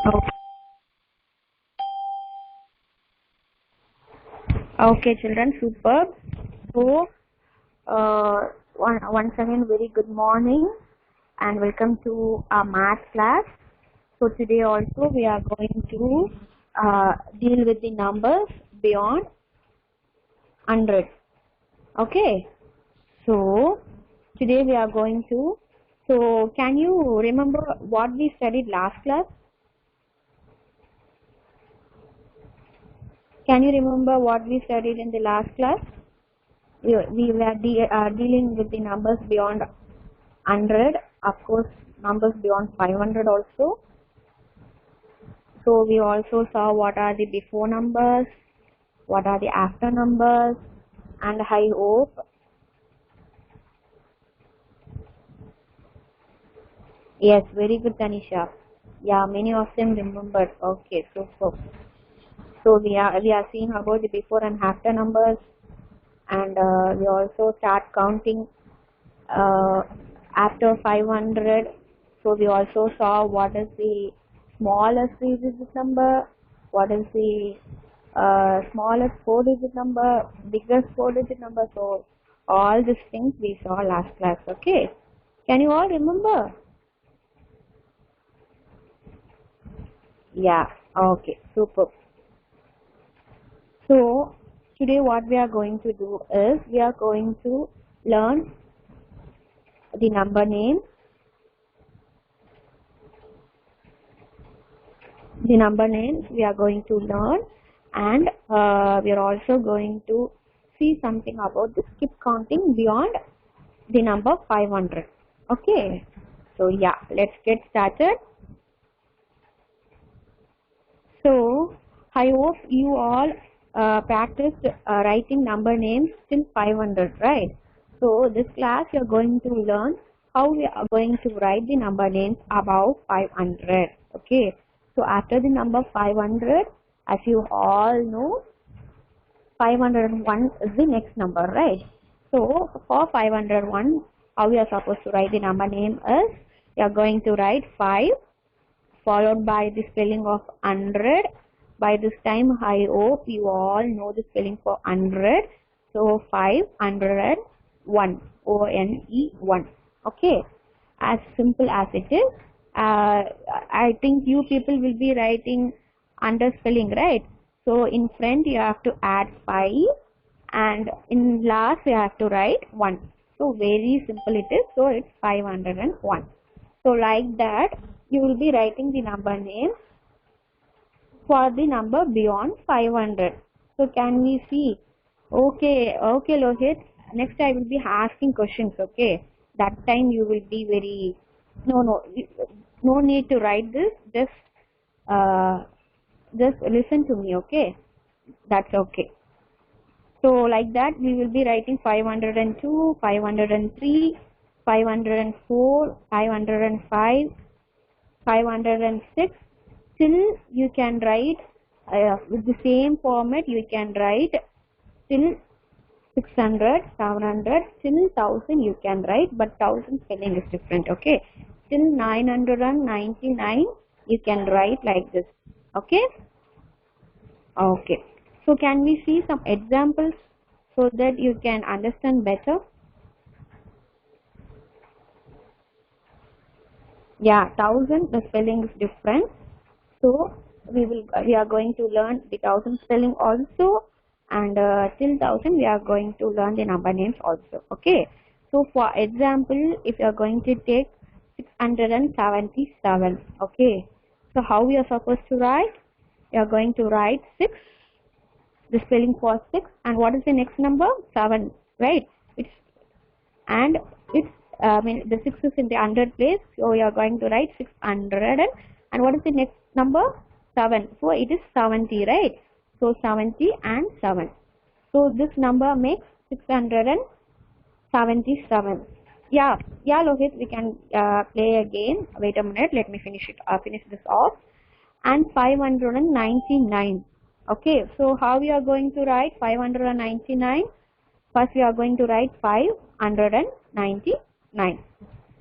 Okay, okay, children, superb. So, once again, very good morning and welcome to our math class. So, today also we are going to deal with the numbers beyond 100. Okay, so today we are going to. So, can you remember what we studied last class? Can you remember what we studied in the last class? We were dealing with the numbers beyond 100, of course, numbers beyond 500 also. So we also saw what are the before numbers, what are the after numbers, and I hope, yes, very good, Tanisha. Yeah, many of them remembered. Okay, so we are seeing about the before and after numbers, and we also start counting uh, after 500. So we also saw what is the smallest 3-digit number, what is the smallest 4-digit number, biggest 4-digit number. So all these things we saw last class. Okay, can you all remember? Yeah, okay, super. So today what we are going to do is we are going to learn the number name, we are going to learn, and we are also going to see something about the skip counting beyond the number 500. Okay, so yeah, let's get started. So I hope you all practiced writing number names till 500, right? So this class you are going to learn how we are going to write the number names above 500. Okay, so after the number 500, as you all know, 501 is the next number, right? So for 501, how we are supposed to write the number name is, we are going to write 5 followed by the spelling of 100. By this time, I hope you all know the spelling for 100. So 501, O-N-E 1. Okay, as simple as it is. I think you people will be writing under spelling, right? So in front you have to add 5 and in last you have to write 1. So very simple it is. So it's 501. So like that you will be writing the number names for the number beyond 500. So can we see? Okay, okay, Lohit. Next I will be asking questions. Okay, that time you will be very no need to write this. Uh, just listen to me. Okay, that's okay. So like that we will be writing 502, 503, 504, 505, 506 till you can write with the same format. You can write till 600, 700, till 1000 you can write, but 1000 spelling is different. Okay, till 999 you can write like this. Okay, okay. So can we see some examples so that you can understand better? Yeah, 1000 the spelling is different. So we are going to learn the 1000 spelling also, and till 1000 we are going to learn the number names also. Okay. So for example, if you are going to take 677. Okay. So how we are supposed to write? We are going to write 6, the spelling for 6, and what is the next number? 7, right? It's and it's I mean the 6 is in the 100 place, so we are going to write 600, and what is the next number? 7, so it is 70, right? So 70 and 7, so this number makes 677. Yeah, yeah, Lohit, we can play again. Wait a minute, let me finish this off. And 599. Okay, so how we are going to write 599? First we are going to write 599.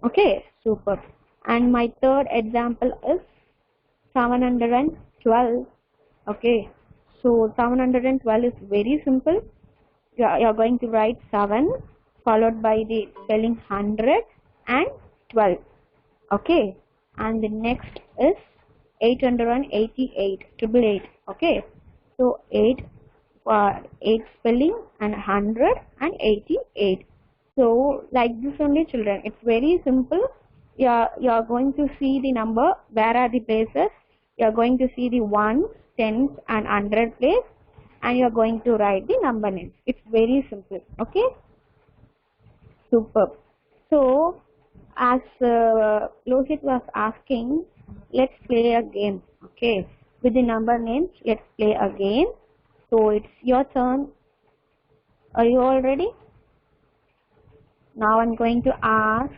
Okay, super. And my third example is 712. Okay, so 712 is very simple. You're going to write 7 followed by the spelling 100 and 12. Okay, and the next is 888, triple eight. Okay, so 8 spelling and 188. So like this only, children, it's very simple. You're going to see the number, where are the places. You're going to see the ones, tens and hundred place, and you're going to write the number names. It's very simple. Okay, superb. So as Lohit was asking, let's play a game. Okay, with the number names, let's play a game. So it's your turn. Are you all ready? Now I'm going to ask.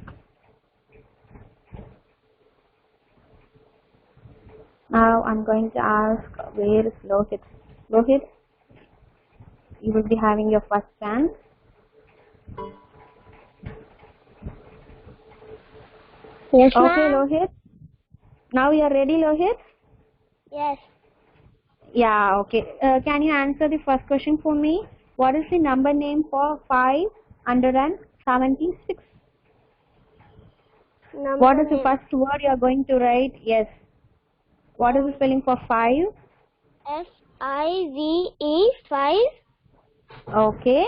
Where is Lohit? Lohit, you will be having your first chance. Yes, Okay, ma'am. Lohit. Now you are ready, Lohit? Yes. Yeah, okay. Can you answer the first question for me? What is the number name for 576? What is the first word you are going to write? Yes. What is the spelling for 5? FIVE, 5. Okay.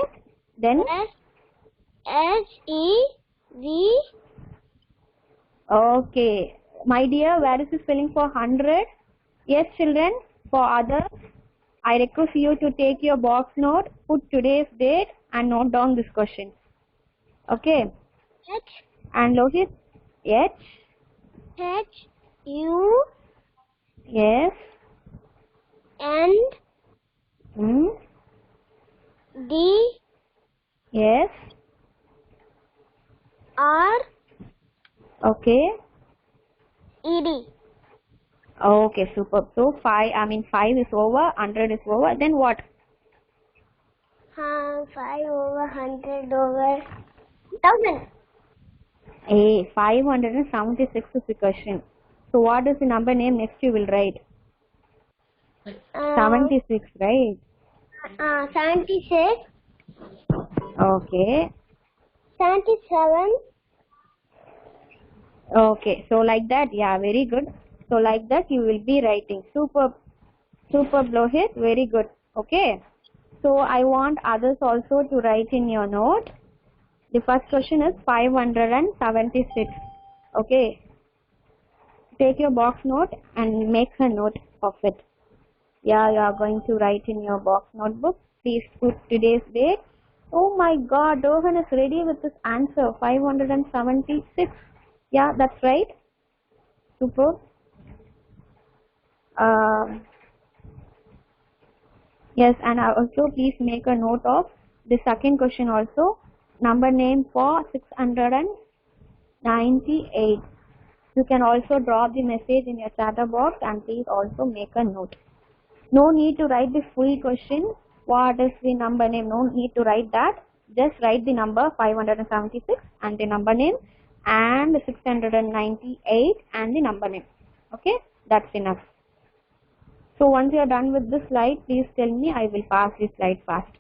Then? SHEV. Okay. My dear, where is the spelling for 100? Yes, children. For others, I request you to take your box note, put today's date and note down this question. Okay. H. And Lohit? H. U. Yes. And D. Yes. R. Okay. ED. Okay, super. So 5 is over, 100 is over. Then what? 5 over 100 over 1000. 576 is the question. So what is the number name next you will write? 76, right? 76. Okay. 77. Okay, so like that, yeah, very good. So like that you will be writing. Superb, Lohit, very good. Okay. So I want others also to write in your note. The first question is 576. Okay. Take your box note and make a note of it. Yeah, you are going to write in your box notebook. Please put today's date. Oh my God, Rohan is ready with his answer. 576. Yeah, that's right. Super. Yes, and also please make a note of the second question also. Number name for 698. You can also drop the message in your chat box and please also make a note. No need to write the full question. What is the number name? No need to write that. Just write the number 576 and the number name and 698 and the number name. Okay, that's enough. So once you are done with this slide, please tell me. I will pass this slide fast.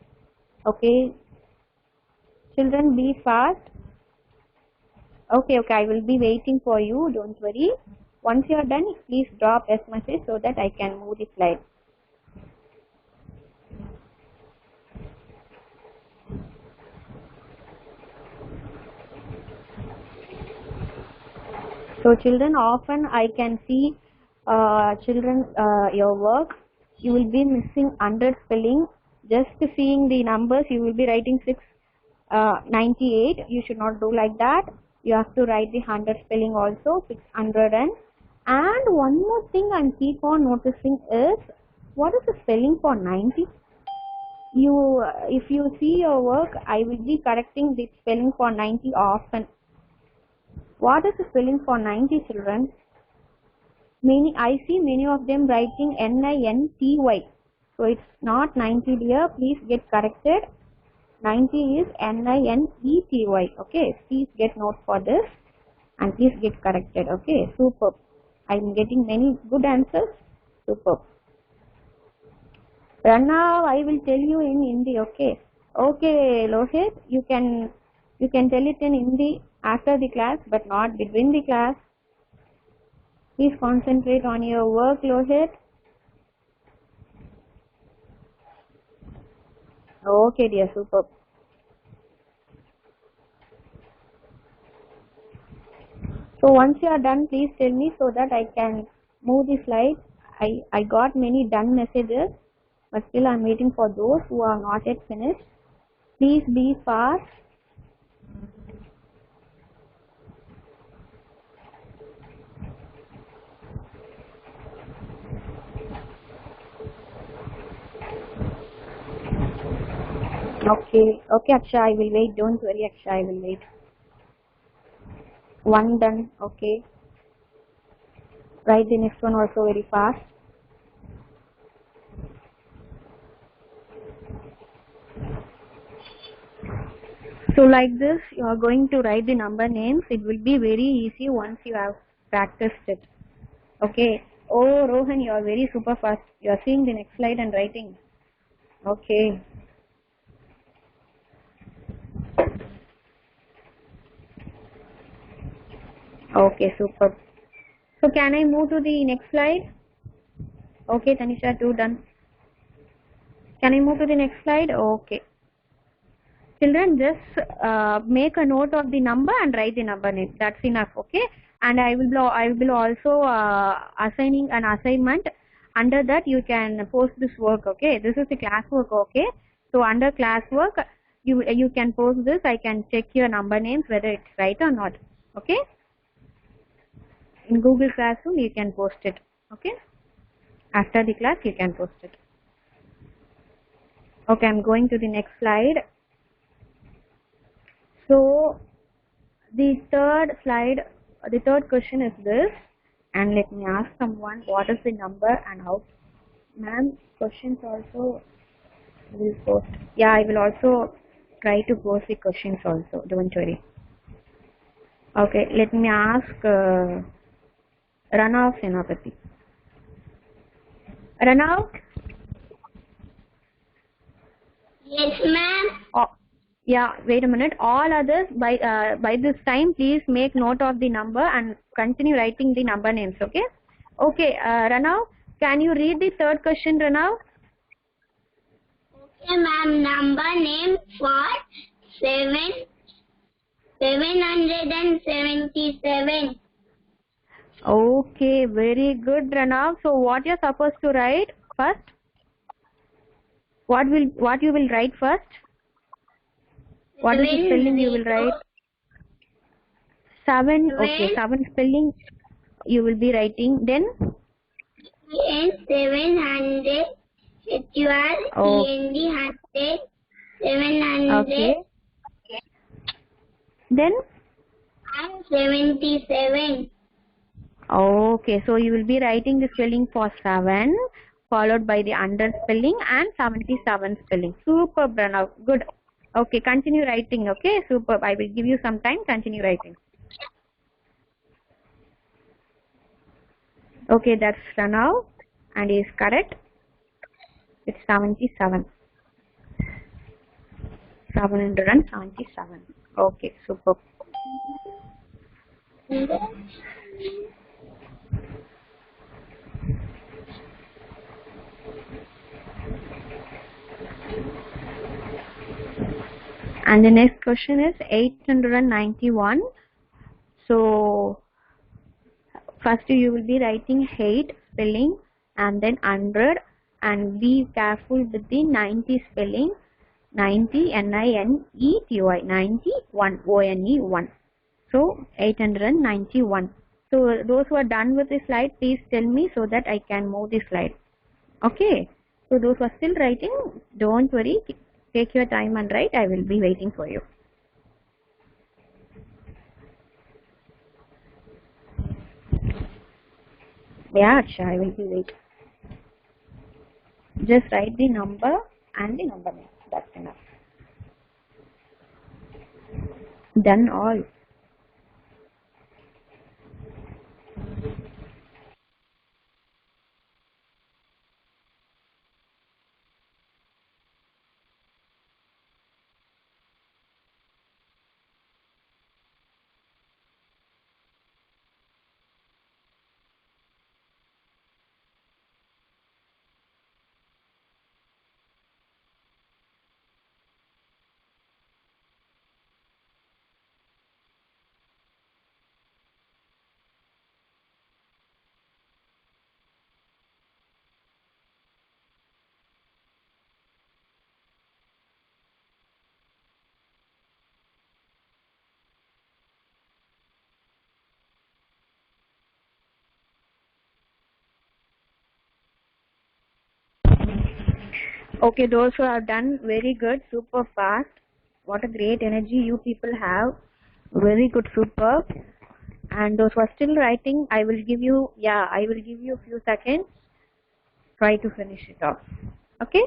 Okay, children, be fast. Okay, I will be waiting for you. Don't worry. Once you are done, please drop a message so that I can move the slide. So children, often I can see your work. You will be missing 100 spelling. Just seeing the numbers, you will be writing 698. You should not do like that. You have to write the 100 spelling also, 600 and one more thing I keep on noticing is, what is the spelling for 90? If you see your work, I will be correcting the spelling for 90 often. What is the spelling for 90, children? I see many of them writing NINTY. So it's not 90, dear. Please get corrected. 90 is NINETY. Okay, please get note for this and please get corrected. Okay, superb. I'm getting many good answers. Superb. Pranav, I will tell you in Hindi, okay? Okay, Lohit, you can tell it in Hindi after the class, but not between the class. Please concentrate on your work, Lohit. Okay, dear, superb. So once you are done, please tell me so that I can move the slide. I got many done messages, but still I'm waiting for those who are not yet finished. Please be fast. Okay, Akshay, I will wait. Don't worry, Akshay, I will wait. One done, okay. Write the next one also very fast. So like this, you are going to write the number names. It will be very easy once you have practiced it. Okay. Oh, Rohan, you are very super fast. You are seeing the next slide and writing. Okay. Okay, super. So can I move to the next slide? Okay, Tanisha, 2 done. Can I move to the next slide? Okay. Children, just make a note of the number and write the number name. That's enough, okay? And I will also assigning an assignment. Under that, you can post this work, okay? This is the class work, okay? So under class work, you can post this. I can check your number names whether it's right or not, okay? In Google Classroom, you can post it, okay? After the class, you can post it. Okay, I'm going to the next slide. So the third slide, the third question is this, and let me ask someone what is the number and how. Ma'am, questions also will post. Yeah, I will also try to post the questions also. Don't worry. Okay, let me ask Ranav Senapati. Ranav? Yes, ma'am. Oh, yeah, wait a minute. All others, by this time, please make note of the number and continue writing the number names, okay? Okay, Ranav, can you read the third question, Ranav? Okay, ma'am. Number name for 777. Okay, very good, Ranav. So what you're supposed to write first? What you will write first? What is the spelling you will write? 7. Okay, 7 spelling you will be writing. Then? And 700. HUR, Oh. END 100. 700. Okay. Then? And 77. Okay, so you will be writing the spelling for 7 followed by the under spelling and 77 spelling. Superb, Pranav. Good. Okay, continue writing. Okay, superb. I will give you some time. Continue writing. Okay, that's Pranav and he is correct. It's 77. 777. Okay, superb. And the next question is 891. So first you will be writing 8 spelling and then 100, and be careful with the 90 spelling. 90, N-I-N-E-T-Y, 91, O-N-E, 1. So 891. So those who are done with the slide, please tell me so that I can move the slide. Okay. So those who are still writing, don't worry. Take your time and write. I will be waiting for you. Yeah, Aksha, I will be waiting. Just write the number and the number name. That's enough. Done all. Okay, those who have done very good, super fast. What a great energy you people have. Very good, super. And those who are still writing, I will give you, I will give you a few seconds. Try to finish it off. Okay?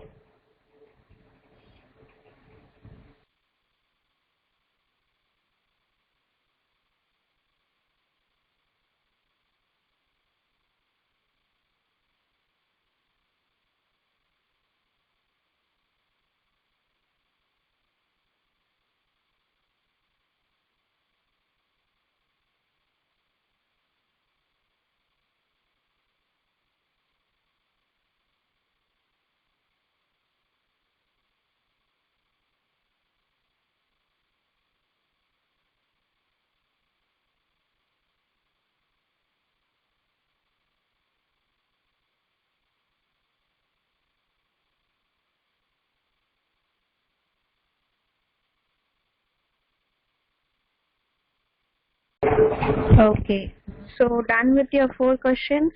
Okay. So done with your 4 questions.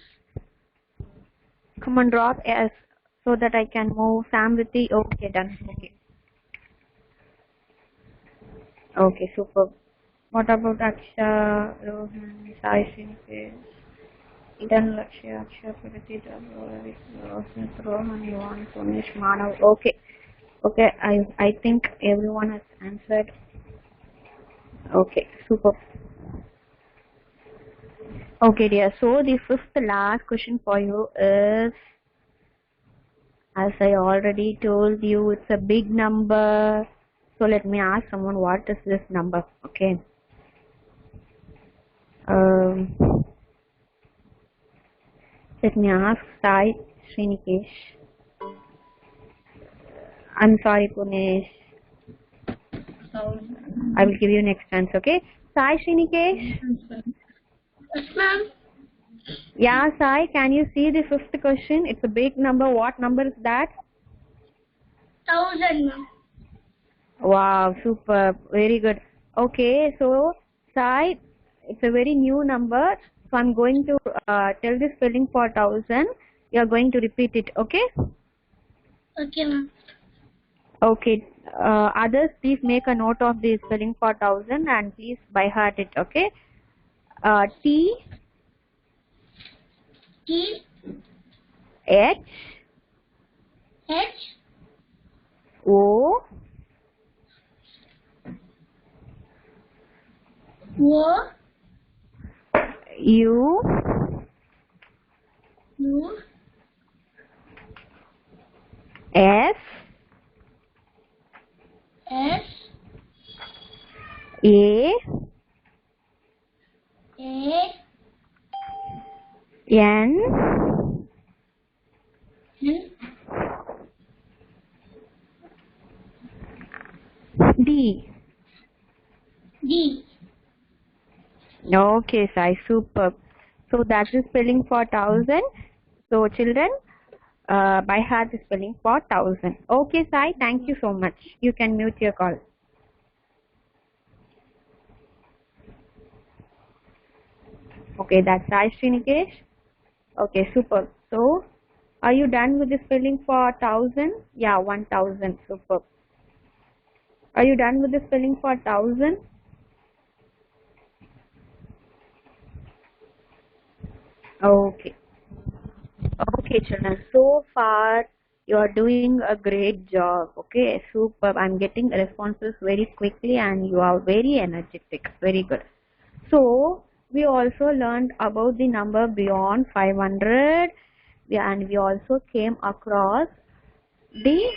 Come on, drop S so that I can move Sam with the. Okay, done. Okay. Okay, super. What about Aksha, Rohan, Sai Shinke, Eden Lakshya, Aksha, Priti, Rohan, Yuvan, Sonish, Manav. Okay. Okay, I think everyone has answered. Okay, super. Okay, dear. So the fifth last question for you is, as I already told you, it's a big number. So let me ask someone, what is this number? Okay. Let me ask Sai Srinikesh. I'm sorry, Punesh. I will give you next chance, okay? Sai Srinikesh? Yes, ma'am. Yeah, Sai, can you see the fifth question? It's a big number. What number is that? 1000, ma'am. Wow, super. Very good. Okay, so Sai, it's a very new number. So I'm going to tell the spelling for 1000. You are going to repeat it, okay? Okay, ma'am. Okay. Others, please make a note of the spelling for 1000 and please by heart it, okay? T T H H O O U U S S A A N N D. D. Okay, Sai, super. So that's the spelling for 1000. So children, by heart the spelling for 1000. Okay, Sai, thank you so much. You can mute your call. Okay, that's Sai Srinikesh. Okay, super. So, are you done with the spelling for 1000? Yeah, 1000. Super. Are you done with the spelling for 1000? Okay. Okay, children. So far, you are doing a great job. Okay, super. I'm getting responses very quickly and you are very energetic. Very good. So, we also learned about the number beyond 500 and we also came across the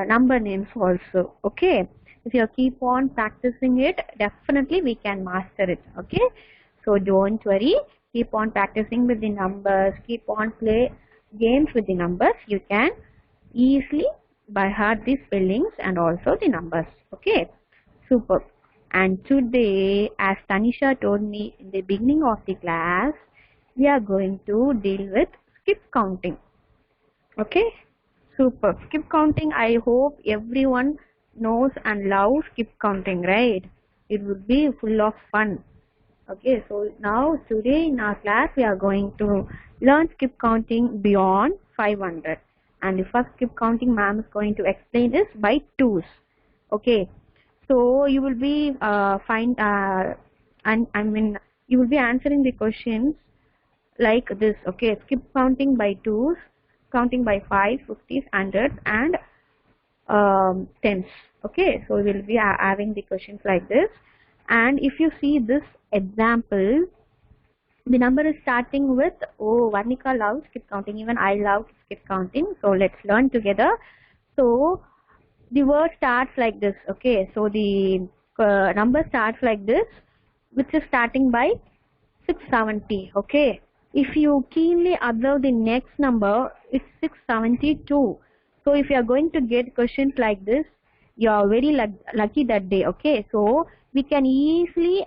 number names also. Okay, if you keep on practicing it, definitely we can master it. Okay, so don't worry, keep on practicing with the numbers, keep on play games with the numbers. You can easily by heart the spellings and also the numbers. Okay, super. And today, as Tanisha told me in the beginning of the class, we are going to deal with skip counting. Okay, super. Skip counting, I hope everyone knows and loves skip counting, right? It would be full of fun. Okay, so now today in our class we are going to learn skip counting beyond 500. and the first skip counting ma'am is going to explain is by 2s. Okay, so you will be you will be answering the questions like this. Okay, skip counting by 2s, counting by 5s, 50s, 100s, and 10s. Okay, so we will be having the questions like this. And if you see this example, the number is starting with, oh, Varnika loves skip counting, even I love skip counting, so let's learn together. So the word starts like this. Okay, so the number starts like this, which is starting by 670. Okay, if you keenly observe the next number, it's 672. So if you are going to get questions like this, you are very lucky that day. Okay, so we can easily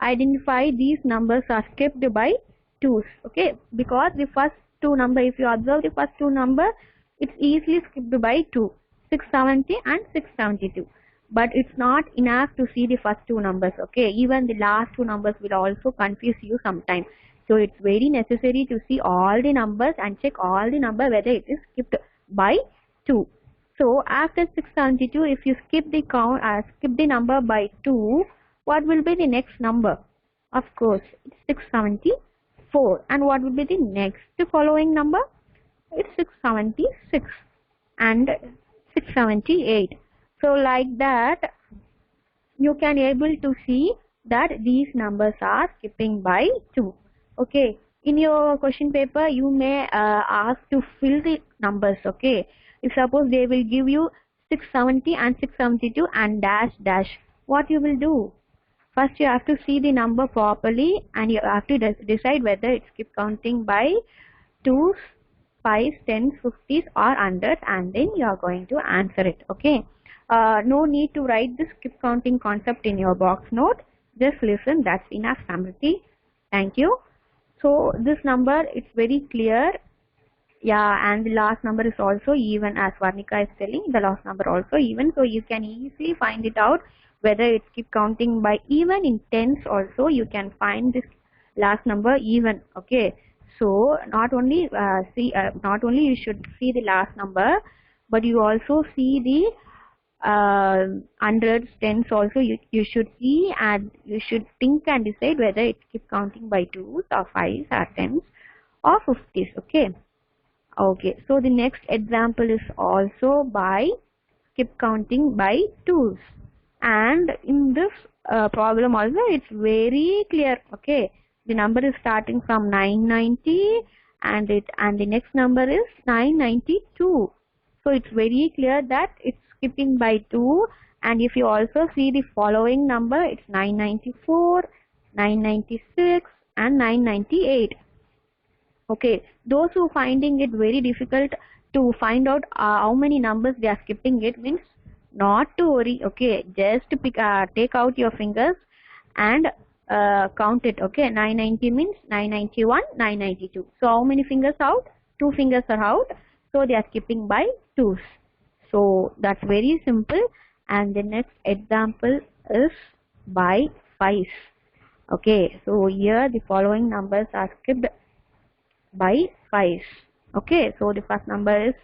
identify these numbers are skipped by 2s. Okay, because the first two number, if you observe the first two number, it's easily skipped by 2, 670 and 672. But it's not enough to see the first two numbers. Okay, even the last two numbers will also confuse you sometimes. So it's very necessary to see all the numbers and check all the number whether it is skipped by 2. So after 672, if you skip the skip the number by 2, what will be the next number? Of course, it's 674. And what will be the next following number? It's 676 and 678. So like that, you can able to see that these numbers are skipping by 2. Okay, in your question paper, you may ask to fill the numbers. Okay, if suppose they will give you 670 and 672 and dash dash, what you will do? First you have to see the number properly and you have to decide whether it's skip counting by 2s, 5s, 10s, 50s or 100s, and then you are going to answer it. Okay, no need to write the skip counting concept in your box note. Just listen, that's enough summary. Thank you. So this number, it's very clear. Yeah, and the last number is also even, as Varnika is telling, the last number also even. So you can easily find it out whether it's keep counting by even. In tens also you can find this last number even. Okay, so not only not only you should see the last number, but you also see the hundreds, tens also you should see, and you should think and decide whether it keep counting by 2s or 5s or 10s or 50s. Okay. Okay, so the next example is also by skip counting by 2s, and in this problem also it's very clear. Okay, the number is starting from 990 and the next number is 992. So it's very clear that it's skipping by 2, and if you also see the following number, it's 994, 996 and 998. Okay, those who finding it very difficult to find out how many numbers they are skipping, it means not to worry. Okay, just take out your fingers and count it. Okay, 990 means 991, 992. So how many fingers out? 2 fingers are out. So they are skipping by 2s. So that's very simple. And the next example is by 5s. Okay, so here the following numbers are skipped by 5s. Okay, so the first number is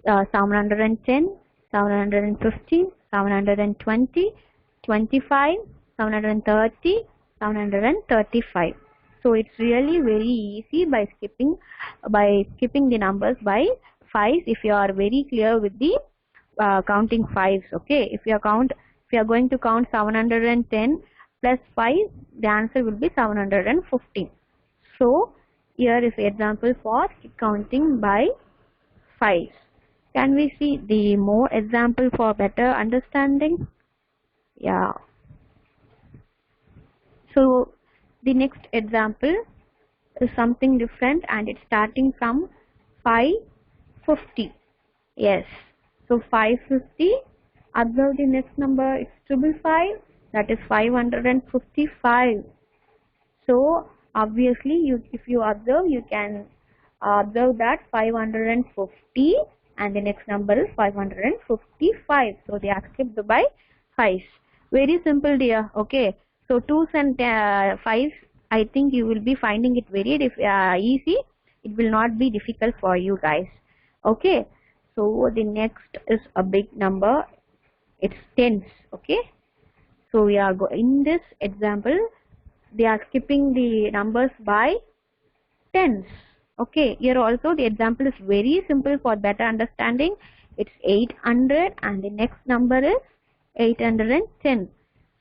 710, 715, 720, 25, 730, 735. So it's really very easy by skipping the numbers by 5s if you are very clear with the counting 5s. Okay, if you are going to count 710 plus 5, the answer will be 715. So here is the example for counting by 5s. Can we see the more example for better understanding? Yeah. So the next example is something different, and it's starting from 550. Yes. So 550. Observe the next number. It's 555. That is 555. So obviously, if you observe, you can observe that 550 and the next number is 555. So they are skipped by 5s. Very simple, dear. Okay. So 2s and 5s, I think you will be finding it very easy. It will not be difficult for you guys. Okay, so the next is a big number. It's tens. Okay, so we are in this example, they are skipping the numbers by tens. Okay, here also the example is very simple for better understanding. It's 800 and the next number is 810.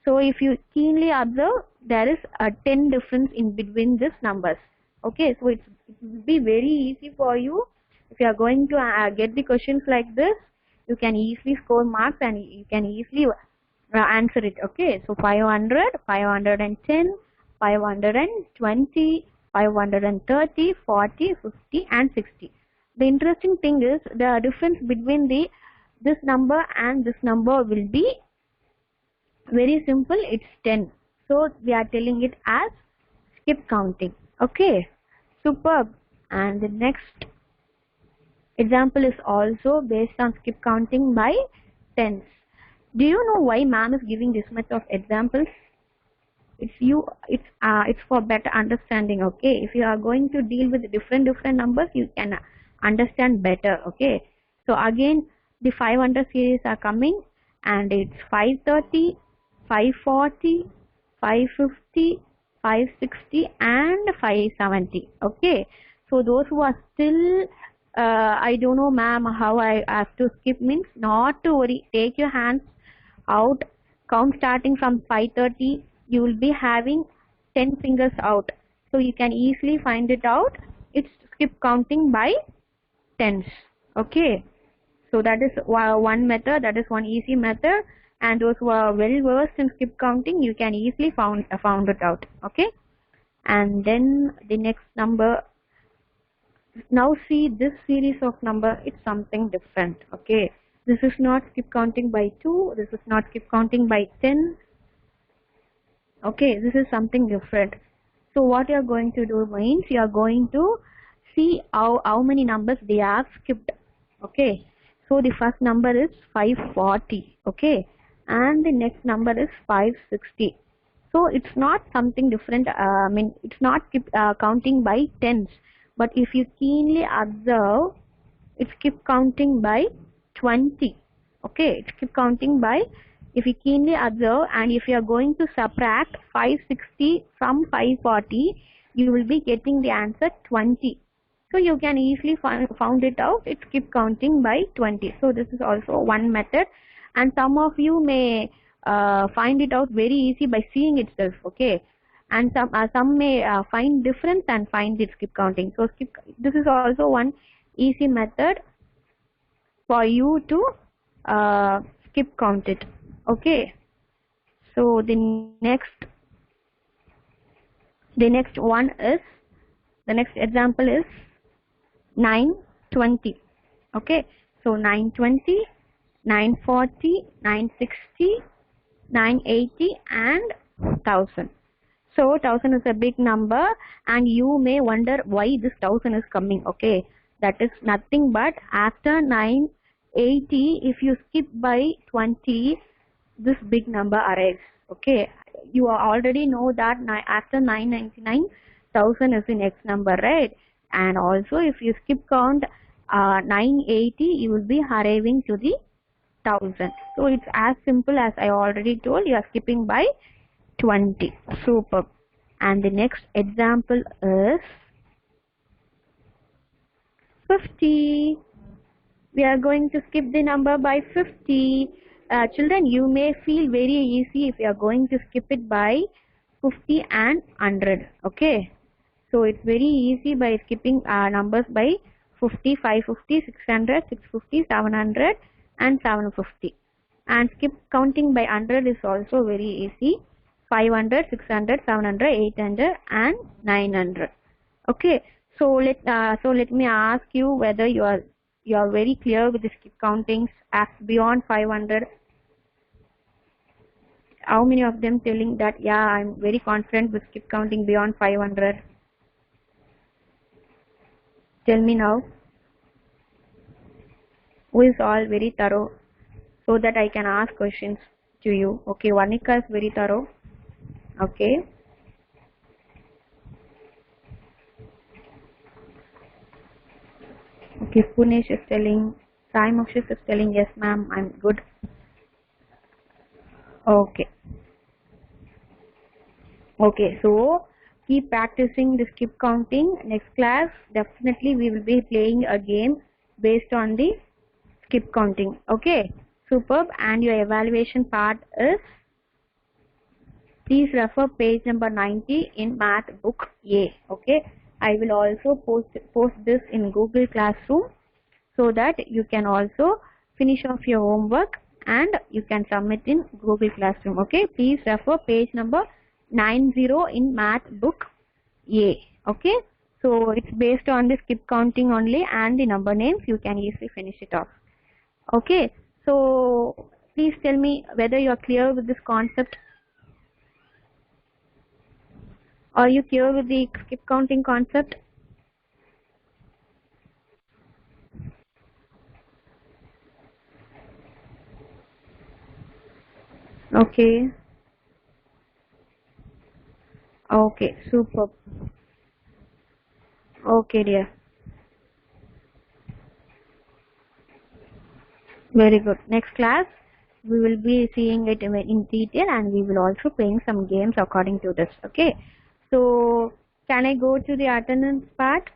So if you keenly observe, there is a 10 difference in between these numbers. Okay, so it will be very easy for you. If you are going to get the questions like this, you can easily score marks and you can easily answer it. Okay, so 500, 510, 520, 530, 40, 50 and 60. The interesting thing is the difference between this number and this number will be very simple. It's 10. So we are telling it as skip counting. Okay, superb. And the next example is also based on skip counting by tens. Do you know why ma'am is giving this much of examples? It's for better understanding. Okay, if you are going to deal with different numbers, you can understand better. Okay, so again the 500 series are coming, and it's 530, 540, 550, 560 and 570. Okay, so those who are still I don't know ma'am how I have to skip, means not to worry, take your hands out, count starting from 530. You will be having 10 fingers out, so you can easily find it out. It's skip counting by tens. Okay, so that is one method, that is one easy method, and those who are well versed in skip counting, you can easily found it out. Okay, and then the next number. Now see this series of number, it's something different. Okay, this is not skip counting by 2, this is not skip counting by 10. Okay, this is something different. So what you are going to do means you are going to see how many numbers they have skipped. Okay, so the first number is 540. Okay, and the next number is 560. So it's not something different. I mean, it's not counting by tens, but if you keenly observe, it's keep counting by 20. Okay, it's keep counting by, if you keenly observe, and if you are going to subtract 560 from 540, you will be getting the answer 20. So you can easily found it out. It's keep counting by 20. So this is also one method, and some of you may find it out very easy by seeing itself. Okay, and some may find difference and find it skip counting. So this is also one easy method for you to skip count it. Okay, so the next one is, the next example is 920. Okay, so 920, 940, 960, 980 and 1000. So 1000 is a big number, and you may wonder why this 1000 is coming. Okay, that is nothing but after 980, if you skip by 20, this big number arrives. Okay, you already know that after 999, 1000 is the next number, right? And also if you skip count 980, you will be arriving to the 1000. So it's as simple as I already told. You are skipping by 20. Super. And the next example is 50. We are going to skip the number by 50. Children, you may feel very easy if you are going to skip it by 50 and 100. Okay, so it's very easy by skipping numbers by 50, 550, 600, 650, 700 and 750. And skip counting by 100 is also very easy. 500, 600, 700, 800 and 900. Okay, so let me ask you whether you are very clear with the skip countings beyond 500. How many of them telling that, yeah, I'm very confident with skip counting beyond 500? Tell me now. Who is all very thorough, so that I can ask questions to you? Okay, Varnika is very thorough. Okay. Okay, Punesh is telling, Sai Mokshis is telling, yes ma'am, I'm good. Okay. Okay, so keep practicing the skip counting. Next class, definitely we will be playing a game based on the skip counting. Okay, superb. And your evaluation part is, please refer page number 90 in math book A. Okay, I will also post this in Google Classroom so that you can also finish off your homework and you can submit in Google Classroom. Okay, please refer page number 90 in math book A. Okay, so it's based on the skip counting only and the number names. You can easily finish it off. Okay, so please tell me whether you are clear with this concept. Are you clear with the skip counting concept? Okay. Okay, super. Okay, dear. Very good. Next class, we will be seeing it in detail and we will also playing some games according to this. Okay. So, can I go to the attendance part?